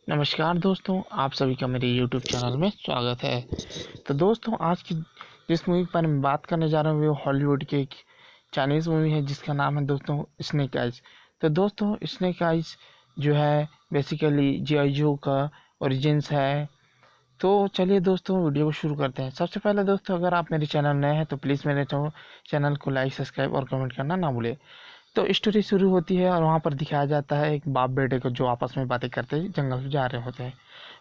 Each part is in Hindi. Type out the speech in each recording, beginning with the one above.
नमस्कार दोस्तों, आप सभी का मेरे YouTube चैनल में स्वागत है। तो दोस्तों, आज की जिस मूवी पर मैं बात करने जा रहा हूँ वो हॉलीवुड की एक चाइनीज़ मूवी है जिसका नाम है दोस्तों स्नेक आइज। तो दोस्तों स्नेक आइज जो है बेसिकली जी.आई. जो का ओरिजिन्स है। तो चलिए दोस्तों वीडियो को शुरू करते हैं। सबसे पहले दोस्तों, अगर आप मेरे चैनल नए हैं तो प्लीज़ मेरे चैनल को लाइक, सब्सक्राइब और कमेंट करना ना भूलें। तो स्टोरी शुरू होती है और वहाँ पर दिखाया जाता है एक बाप बेटे को जो आपस में बातें करते जंगल में जा रहे होते हैं।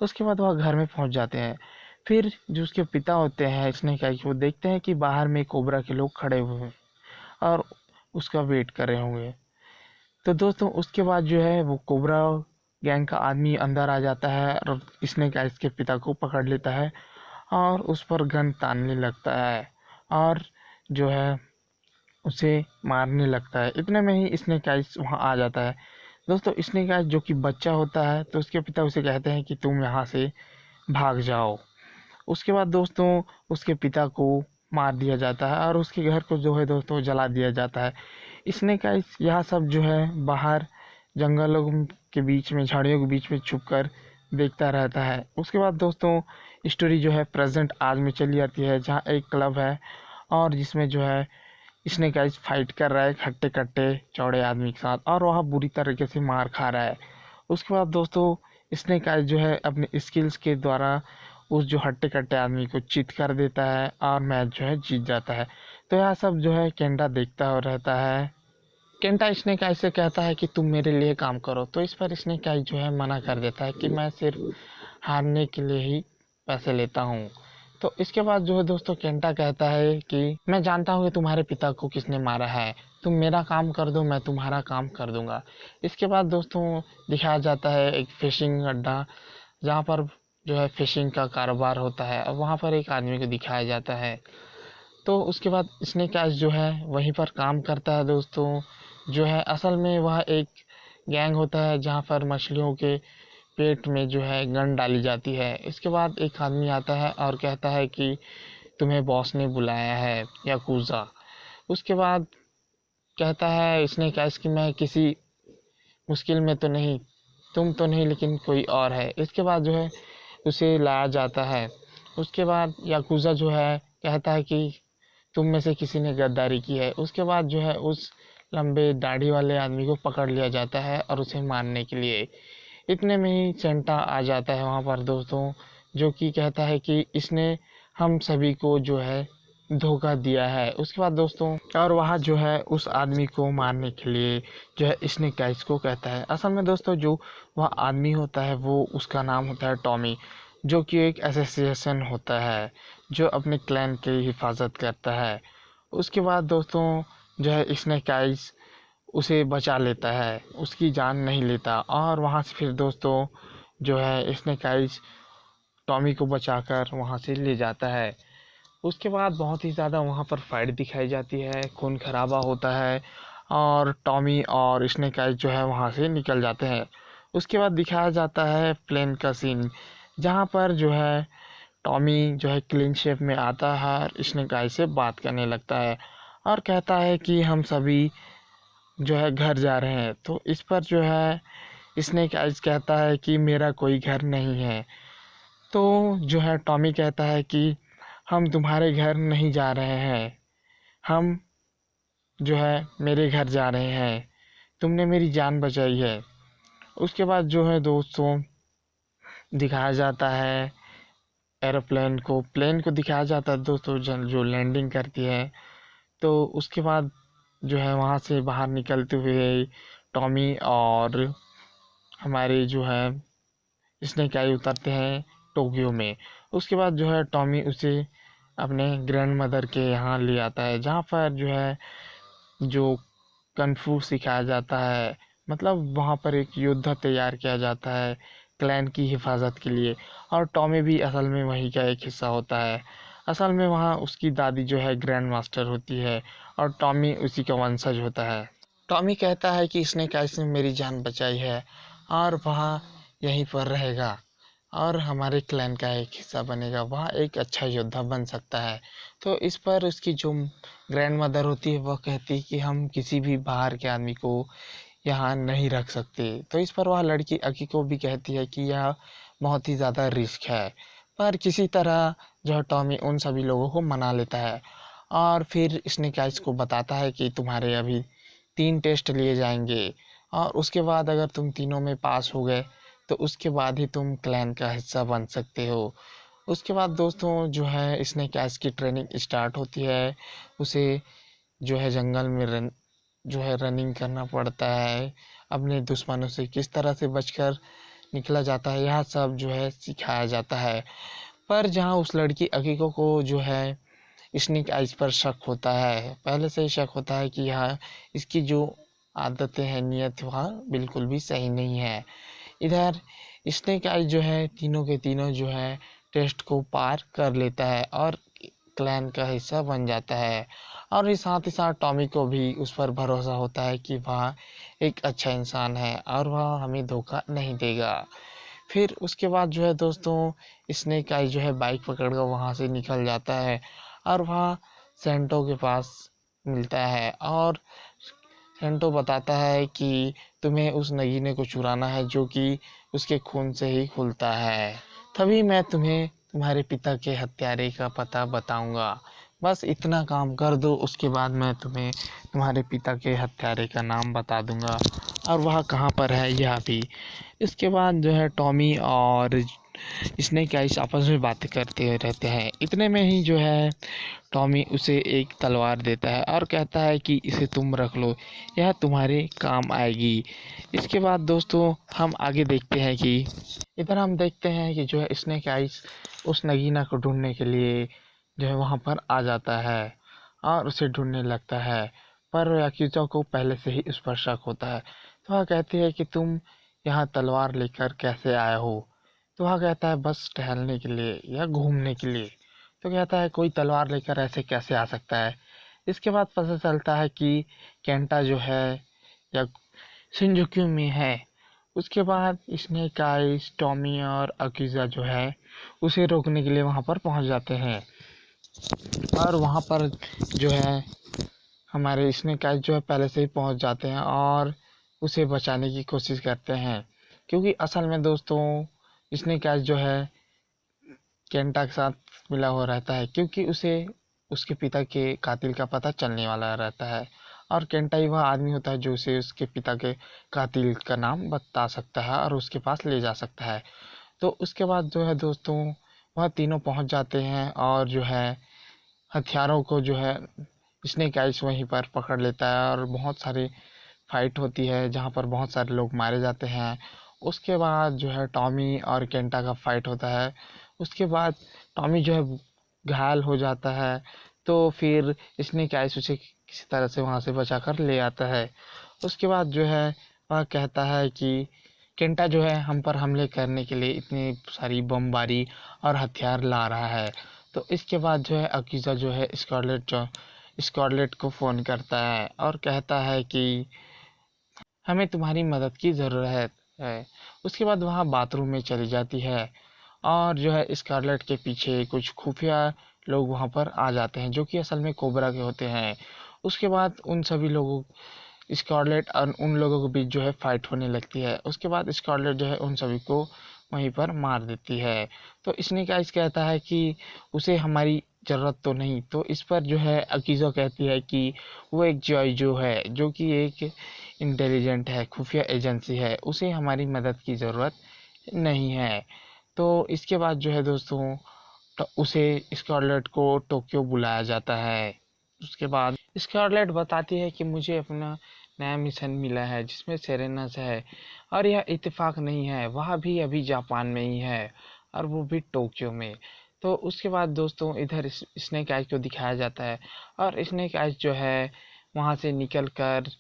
उसके बाद वह घर में पहुँच जाते हैं। फिर जो उसके पिता होते हैं स्नेक आइज, वो देखते हैं कि बाहर में कोबरा के लोग खड़े हुए हैं और उसका वेट कर रहे होंगे। तो दोस्तों उसके बाद जो है वो कोबरा गैंग का आदमी अंदर आ जाता है और स्नेक आइज के पिता को पकड़ लेता है और उस पर गन तानने लगता है और जो है उसे मारने लगता है। इतने में ही स्नेक आइज वहाँ आ जाता है। दोस्तों स्नेक आइज जो कि बच्चा होता है तो उसके पिता उसे कहते हैं कि तुम यहाँ से भाग जाओ। उसके बाद दोस्तों उसके पिता को मार दिया जाता है और उसके घर को जो है दोस्तों जला दिया जाता है। स्नेक आइज यह सब जो है बाहर जंगलों के बीच में, झाड़ियों के बीच में छुप कर देखता रहता है। उसके बाद दोस्तों स्टोरी जो है प्रेजेंट आज में चली जाती है, जहाँ एक क्लब है और जिसमें जो है स्नेक आइज फाइट कर रहा है एक हट्टे कट्टे चौड़े आदमी के साथ और वह बुरी तरीके से मार खा रहा है। उसके बाद दोस्तों स्नेक आइज जो है अपने स्किल्स के द्वारा उस जो हट्टे कट्टे आदमी को चित कर देता है और मैच जो है जीत जाता है। तो यह सब जो है केंटा देखता हो रहता है। केंटा स्नेक आइज से कहता है कि तुम मेरे लिए काम करो, तो इस पर स्नेक आइज जो है मना कर देता है कि मैं सिर्फ हारने के लिए ही पैसे लेता हूँ। तो इसके बाद जो है दोस्तों केंटा कहता है कि मैं जानता हूँ कि तुम्हारे पिता को किसने मारा है, तुम मेरा काम कर दो, मैं तुम्हारा काम कर दूंगा। इसके बाद दोस्तों दिखाया जाता है एक फिशिंग अड्डा, जहाँ पर जो है फिशिंग का कारोबार होता है और वहाँ पर एक आदमी को दिखाया जाता है। तो उसके बाद स्नेक आइज जो है वहीं पर काम करता है दोस्तों। जो है असल में वह एक गैंग होता है जहाँ पर मछलियों के पेट में जो है गन डाली जाती है। इसके बाद एक आदमी आता है और कहता है कि तुम्हें बॉस ने बुलाया है याकूजा। उसके बाद कहता है इसने क्या कि मैं किसी मुश्किल में तो नहीं, तुम तो नहीं लेकिन कोई और है। इसके बाद जो है उसे लाया जाता है। उसके बाद याकूजा जो है कहता है कि तुम में से किसी ने गद्दारी की है। उसके बाद जो है उस लंबे दाढ़ी वाले आदमी को पकड़ लिया जाता है और उसे मारने के लिए। इतने में ही सेंटा आ जाता है वहाँ पर दोस्तों, जो कि कहता है कि इसने हम सभी को जो है धोखा दिया है। उसके बाद दोस्तों और वहाँ जो है उस आदमी को मारने के लिए जो है स्नेक गाइज को कहता है। असल में दोस्तों जो वह आदमी होता है वो उसका नाम होता है टॉमी, जो कि एक एसोसिएशन होता है जो अपने क्लैन की हिफाजत करता है। उसके बाद दोस्तों जो है स्नेक गाइज उसे बचा लेता है, उसकी जान नहीं लेता और वहाँ से फिर दोस्तों जो है स्नेक आइज टॉमी को बचाकर वहाँ से ले जाता है। उसके बाद बहुत ही ज़्यादा वहाँ पर फाइट दिखाई जाती है, खून खराबा होता है और टॉमी और स्नेक आइज जो है वहाँ से निकल जाते हैं। उसके बाद दिखाया जाता है प्लेन का सीन, जहाँ पर जो है टॉमी जो है क्लीन शेप में आता है और स्नेक आइज से बात करने लगता है और कहता है कि हम सभी जो है घर जा रहे हैं। तो इस पर जो है स्नेक आइज कहता है कि मेरा कोई घर नहीं है। तो जो है टॉमी कहता है कि हम तुम्हारे घर नहीं जा रहे हैं, हम जो है मेरे घर जा रहे हैं, तुमने मेरी जान बचाई है। उसके बाद जो है दोस्तों दिखाया जाता है एरोप्लेन को, प्लेन को दिखाया जाता है दोस्तों जो लैंडिंग करती है। तो उसके बाद जो है वहाँ से बाहर निकलते हुए टॉमी और हमारे जो है स्नेक आई उतरते हैं टोक्यो में। उसके बाद जो है टॉमी उसे अपने ग्रैंड मदर के यहाँ ले आता है, जहाँ पर जो है जो कन्फू सिखाया जाता है। मतलब वहाँ पर एक योद्धा तैयार किया जाता है क्लैन की हिफाजत के लिए और टॉमी भी असल में वहीं का एक हिस्सा होता है। असल में वहाँ उसकी दादी जो है ग्रैंड मास्टर होती है और टॉमी उसी का वंशज होता है। टॉमी कहता है कि इसने कैसे मेरी जान बचाई है और वहाँ यहीं पर रहेगा और हमारे क्लैन का एक हिस्सा बनेगा, वह एक अच्छा योद्धा बन सकता है। तो इस पर उसकी जो ग्रैंड मदर होती है वह कहती है कि हम किसी भी बाहर के आदमी को यहाँ नहीं रख सकते। तो इस पर वह लड़की अकीको भी कहती है कि यह बहुत ही ज़्यादा रिस्क है, पर किसी तरह जो है टॉमी उन सभी लोगों को मना लेता है और फिर स्नेक आइज को बताता है कि तुम्हारे अभी 3 टेस्ट लिए जाएंगे और उसके बाद अगर तुम तीनों में पास हो गए तो उसके बाद ही तुम क्लैन का हिस्सा बन सकते हो। उसके बाद दोस्तों जो है स्नेक आइज की ट्रेनिंग स्टार्ट होती है। उसे जो है जंगल में जो है रनिंग करना पड़ता है, अपने दुश्मनों से किस तरह से बचकर निकला जाता है, यह सब जो है सिखाया जाता है। पर जहाँ उस लड़की अकीको को जो है स्नेक आइज पर शक होता है, पहले से ही शक होता है कि यह इसकी जो आदतें हैं, नियत, वह बिल्कुल भी सही नहीं है। इधर स्नेक आइज जो है तीनों के तीनों जो है टेस्ट को पार कर लेता है और क्लैन का हिस्सा बन जाता है। और इस साथ ही साथ टॉमी को भी उस पर भरोसा होता है कि वह एक अच्छा इंसान है और वह हमें धोखा नहीं देगा। फिर उसके बाद जो है दोस्तों स्नेक आइज जो है बाइक पकड़कर वहाँ से निकल जाता है और वह सेंटो के पास मिलता है और सेंटो बताता है कि तुम्हें उस नगीने को चुराना है जो कि उसके खून से ही खुलता है, तभी मैं तुम्हें तुम्हारे पिता के हत्यारे का पता बताऊंगा। बस इतना काम कर दो, उसके बाद मैं तुम्हें तुम्हारे पिता के हत्यारे का नाम बता दूंगा और वह कहाँ पर है यह भी। इसके बाद जो है टॉमी और स्नेक आइस आपस में बातें करते रहते हैं। इतने में ही जो है टॉमी उसे एक तलवार देता है और कहता है कि इसे तुम रख लो, यह तुम्हारे काम आएगी। इसके बाद दोस्तों हम आगे देखते हैं कि इधर हम देखते हैं कि जो है स्नेक आइस उस नगीना को ढूंढने के लिए जो है वहाँ पर आ जाता है और उसे ढूंढने लगता है। पर याक्यूज़ा को पहले से ही उस पर शक होता है, तो वह कहती है कि तुम यहाँ तलवार लेकर कैसे आए हो। तो वह कहता है बस टहलने के लिए या घूमने के लिए। तो कहता है कोई तलवार लेकर ऐसे कैसे आ सकता है। इसके बाद पता चलता है कि केंटा जो है या शिनजुकू में है। उसके बाद स्नेक आइस, टॉमी और अकीज़ा जो है उसे रोकने के लिए वहाँ पर पहुँच जाते हैं और वहाँ पर जो है हमारे स्नेक आइस जो है पहले से ही पहुँच जाते हैं और उसे बचाने की कोशिश करते हैं, क्योंकि असल में दोस्तों स्नेक आइस जो है केंटा के साथ मिला हुआ रहता है, क्योंकि उसे उसके पिता के कातिल का पता चलने वाला रहता है और केंटा ही वह आदमी होता है जो उसे उसके पिता के कातिल का नाम बता सकता है और उसके पास ले जा सकता है। तो उसके बाद जो है दोस्तों वह तीनों पहुंच जाते हैं और जो है हथियारों को जो है स्नेक आइस वहीं पर पकड़ लेता है और बहुत सारी फाइट होती है जहाँ पर बहुत सारे लोग मारे जाते हैं। उसके बाद जो है टॉमी और केंटा का फाइट होता है। उसके बाद टॉमी जो है घायल हो जाता है, तो फिर स्नेक आइस उसे किसी तरह से वहाँ से बचा कर ले आता है। उसके बाद जो है वह कहता है कि केंटा जो है हम पर हमले करने के लिए इतनी सारी बमबारी और हथियार ला रहा है। तो इसके बाद जो है अकीज़ा जो है स्कारलेट को फ़ोन करता है और कहता है कि हमें तुम्हारी मदद की ज़रूरत है। उसके बाद वहाँ बाथरूम में चली जाती है और जो है स्कारलेट के पीछे कुछ खुफिया लोग वहाँ पर आ जाते हैं जो कि असल में कोबरा के होते हैं। उसके बाद उन सभी लोगों स्कारलेट और उन लोगों के बीच जो है फाइट होने लगती है। उसके बाद स्कारलेट जो है उन सभी को वहीं पर मार देती है। तो स्नेक आइस कहता है कि उसे हमारी ज़रूरत तो नहीं। तो इस पर जो है अकीज़ा कहती है कि वो एक जॉय जो है जो कि एक इंटेलिजेंट है, खुफिया एजेंसी है, उसे हमारी मदद की ज़रूरत नहीं है। तो इसके बाद जो है दोस्तों उसे स्कारलेट को टोक्यो बुलाया जाता है। उसके बाद स्कारलेट बताती है कि मुझे अपना नया मिशन मिला है जिसमें सेरेनस है और यह इत्तेफाक नहीं है, वह भी अभी जापान में ही है और वो भी टोक्यो में। तो उसके बाद दोस्तों इधर स्नेक आइज को दिखाया जाता है और स्नेक आइज जो है वहाँ से निकल कर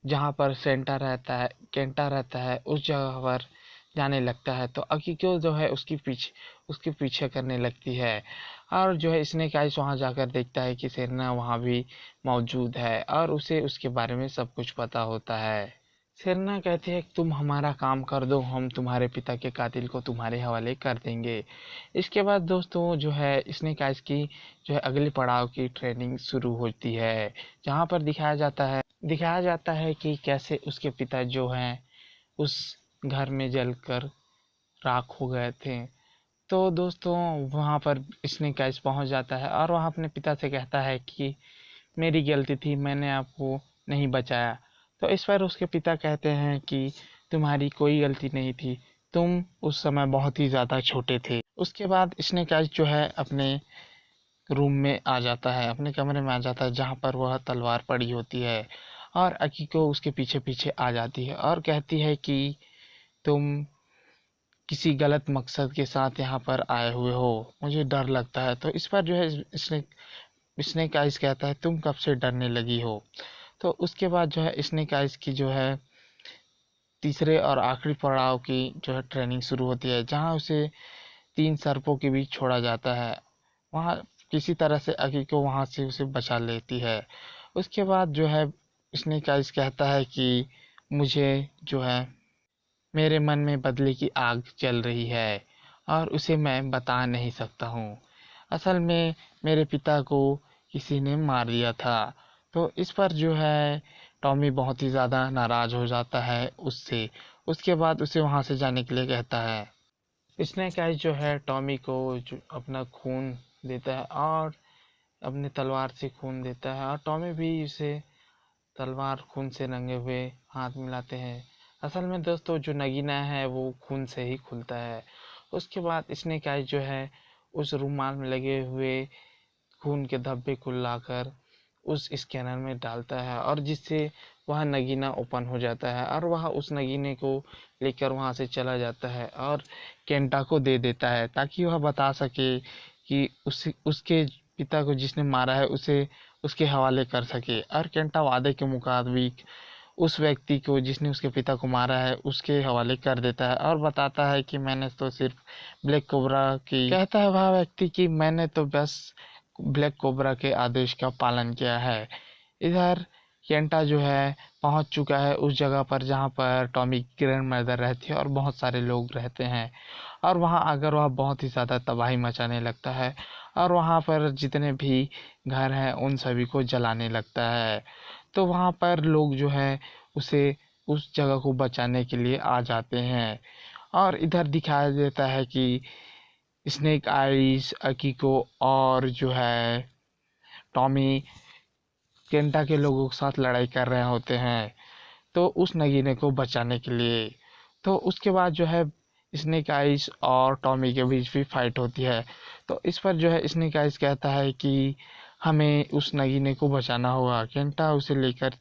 जहाँ पर केंटा रहता है उस जगह पर जाने लगता है। तो अकीको जो है उसके पीछे करने लगती है और जो है स्नेक आइस वहाँ जाकर देखता है कि सेरेना वहाँ भी मौजूद है और उसे उसके बारे में सब कुछ पता होता है। सेरेना कहती है कि तुम हमारा काम कर दो, हम तुम्हारे पिता के कातिल को तुम्हारे हवाले कर देंगे। इसके बाद दोस्तों जो है स्नेक आइस की जो है अगले पड़ाव की ट्रेनिंग शुरू होती है, जहाँ पर दिखाया जाता है दिखाया जाता है कि कैसे उसके पिता जो हैं उस घर में जलकर राख हो गए थे। तो दोस्तों वहाँ पर स्नेक आइज पहुँच जाता है और वहाँ अपने पिता से कहता है कि मेरी गलती थी, मैंने आपको नहीं बचाया। तो इस पर उसके पिता कहते हैं कि तुम्हारी कोई गलती नहीं थी, तुम उस समय बहुत ही ज़्यादा छोटे थे। उसके बाद स्नेक आइज जो है अपने रूम में आ जाता है, अपने कमरे में आ जाता है जहाँ पर वह तलवार पड़ी होती है, और अकीको उसके पीछे पीछे आ जाती है और कहती है कि तुम किसी गलत मकसद के साथ यहाँ पर आए हुए हो, मुझे डर लगता है। तो इस पर जो है स्नेक आइज कहता है तुम कब से डरने लगी हो। तो उसके बाद जो है स्नेक आइज की जो है तीसरे और आखिरी पड़ाव की जो है ट्रेनिंग शुरू होती है, जहाँ उसे 3 सर्पों के बीच छोड़ा जाता है। वहाँ किसी तरह से अकी को वहाँ से उसे बचा लेती है। उसके बाद जो है स्नेक आइज कहता है कि मुझे जो है मेरे मन में बदले की आग जल रही है और उसे मैं बता नहीं सकता हूँ। असल में मेरे पिता को किसी ने मार दिया था। तो इस पर जो है टॉमी बहुत ही ज़्यादा नाराज़ हो जाता है उससे। उसके बाद उसे वहाँ से जाने के लिए कहता है। स्नेक आइज जो है टॉमी को जो अपना खून देता है और अपनी तलवार से खून देता है, और टॉमी भी उसे तलवार खून से रंगे हुए हाथ मिलाते हैं। असल में दोस्तों जो नगीना है वो खून से ही खुलता है। उसके बाद स्नेक आइज जो है उस रुमाल में लगे हुए खून के धब्बे को लाकर उस स्कैनर में डालता है, और जिससे वह नगीना ओपन हो जाता है और वह उस नगीने को लेकर वहाँ से चला जाता है और केंटा को दे देता है, ताकि वह बता सके कि उसके पिता को जिसने मारा है उसे उसके हवाले कर सके। और केंटा वादे के मुताबिक उस व्यक्ति को जिसने उसके पिता को मारा है उसके हवाले कर देता है और बताता है कि मैंने तो सिर्फ ब्लैक कोबरा की कहता है वह व्यक्ति कि मैंने तो बस ब्लैक कोबरा के आदेश का पालन किया है। इधर केंटा जो है पहुंच चुका है उस जगह पर जहां पर टॉमी की ग्रैंड मदर रहती है और बहुत सारे लोग रहते हैं, और वहां आकर वह बहुत ही ज़्यादा तबाही मचाने लगता है और वहां पर जितने भी घर हैं उन सभी को जलाने लगता है। तो वहां पर लोग जो है उसे उस जगह को बचाने के लिए आ जाते हैं, और इधर दिखाया देता है कि स्नेक आइज अकीको और जो है टॉमी केंटा के लोगों के साथ लड़ाई कर रहे होते हैं, तो उस नगीने को बचाने के लिए। तो उसके बाद जो है स्नेक आइज और टॉमी के बीच भी फाइट होती है। तो इस पर जो है स्नेक आइज कहता है कि हमें उस नगीने को बचाना होगा, केंटा उसे लेकर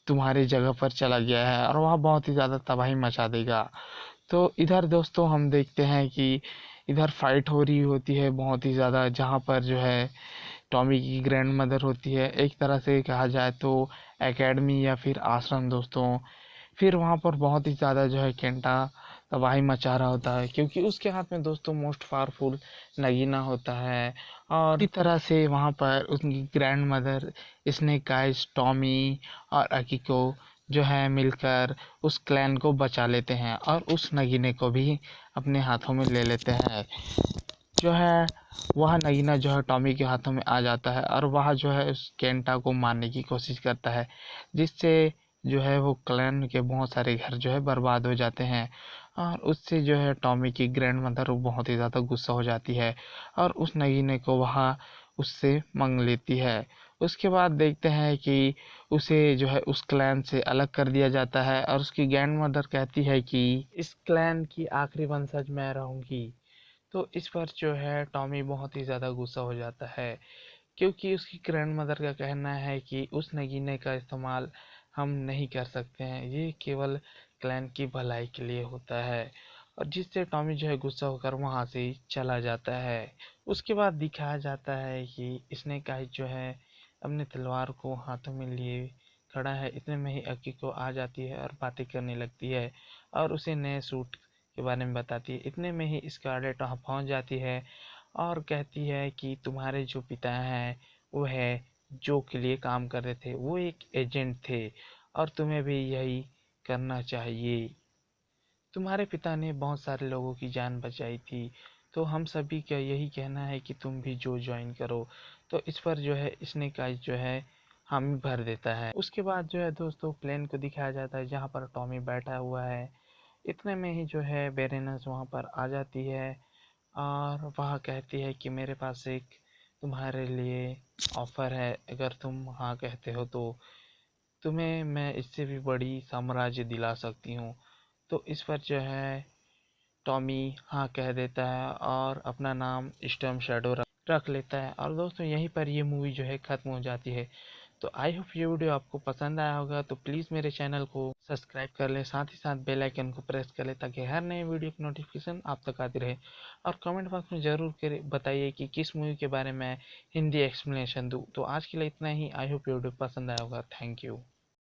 तुम्हारी जगह पर चला गया है और वह बहुत ही ज़्यादा तबाही मचा देगा। तो इधर दोस्तों हम देखते हैं कि इधर फाइट हो रही होती है बहुत ही ज़्यादा, जहाँ पर जो है टॉमी की ग्रैंड मदर होती है, एक तरह से कहा जाए तो एकेडमी या फिर आश्रम दोस्तों। फिर वहाँ पर बहुत ही ज़्यादा जो है केंटा तबाही मचा रहा होता है, क्योंकि उसके हाथ में दोस्तों मोस्ट पावरफुल नगीना होता है। और इसी तरह से वहाँ पर उनकी grand mother snake eyes Tommy और अकीको जो है मिलकर उस क्लैन को बचा लेते हैं और उस नगीने को भी अपने हाथों में ले लेते हैं। जो है वह नगीना जो है टॉमी के हाथों में आ जाता है और वह जो है उस केंटा को मारने की कोशिश करता है, जिससे जो है वो क्लैन के बहुत सारे घर जो है बर्बाद हो जाते हैं। और उससे जो है टॉमी की ग्रैंड मदर बहुत ही ज़्यादा गुस्सा हो जाती है और उस नगीने को वह उससे मांग लेती है। उसके बाद देखते हैं कि उसे जो है उस क्लैन से अलग कर दिया जाता है और उसकी ग्रैंड मदर कहती है कि इस क्लैन की आखिरी वंशज मैं रहूंगी। तो इस पर जो है टॉमी बहुत ही ज़्यादा गुस्सा हो जाता है, क्योंकि उसकी ग्रैंड मदर का कहना है कि उस नगीने का इस्तेमाल हम नहीं कर सकते हैं, ये केवल क्लैन की भलाई के लिए होता है। और जिससे टॉमी जो है गुस्सा होकर वहाँ से चला जाता है। उसके बाद दिखाया जाता है कि स्नेक आइज जो है अपने तलवार को हाथों में लिए खड़ा है, इतने में ही अक्की को आ जाती है और बातें करने लगती है और उसे नए सूट के बारे में बताती है। इतने में ही स्कारलेट वहाँ पहुँच जाती है और कहती है कि तुम्हारे जो पिता हैं वो है जो के लिए काम कर रहे थे, वो एक एजेंट थे और तुम्हें भी यही करना चाहिए। तुम्हारे पिता ने बहुत सारे लोगों की जान बचाई थी, तो हम सभी का यही कहना है कि तुम भी जो ज्वाइन करो। तो इस पर जो है स्नेक आइज जो है हामी भर देता है। उसके बाद जो है दोस्तों प्लेन को दिखाया जाता है जहाँ पर टॉमी बैठा हुआ है। इतने में ही जो है बेरेनस वहाँ पर आ जाती है और वह कहती है कि मेरे पास एक तुम्हारे लिए ऑफर है, अगर तुम हाँ कहते हो तो तुम्हें मैं इससे भी बड़ी साम्राज्य दिला सकती हूँ। तो इस पर जो है टॉमी हाँ कह देता है और अपना नाम स्टॉर्म शैडो रख लेता है। और दोस्तों यहीं पर ये मूवी जो है ख़त्म हो जाती है। तो आई होप ये वीडियो आपको पसंद आया होगा, तो प्लीज़ मेरे चैनल को सब्सक्राइब कर लें, साथ ही साथ बेल आइकन को प्रेस कर लें ताकि हर नए वीडियो की नोटिफिकेशन आप तक आती रहे। और कमेंट बॉक्स में ज़रूर बताइए कि किस मूवी के बारे में हिंदी एक्सप्लेनेशन दूँ। तो आज के लिए इतना ही। आई होप ये वीडियो पसंद आया होगा। Thank you.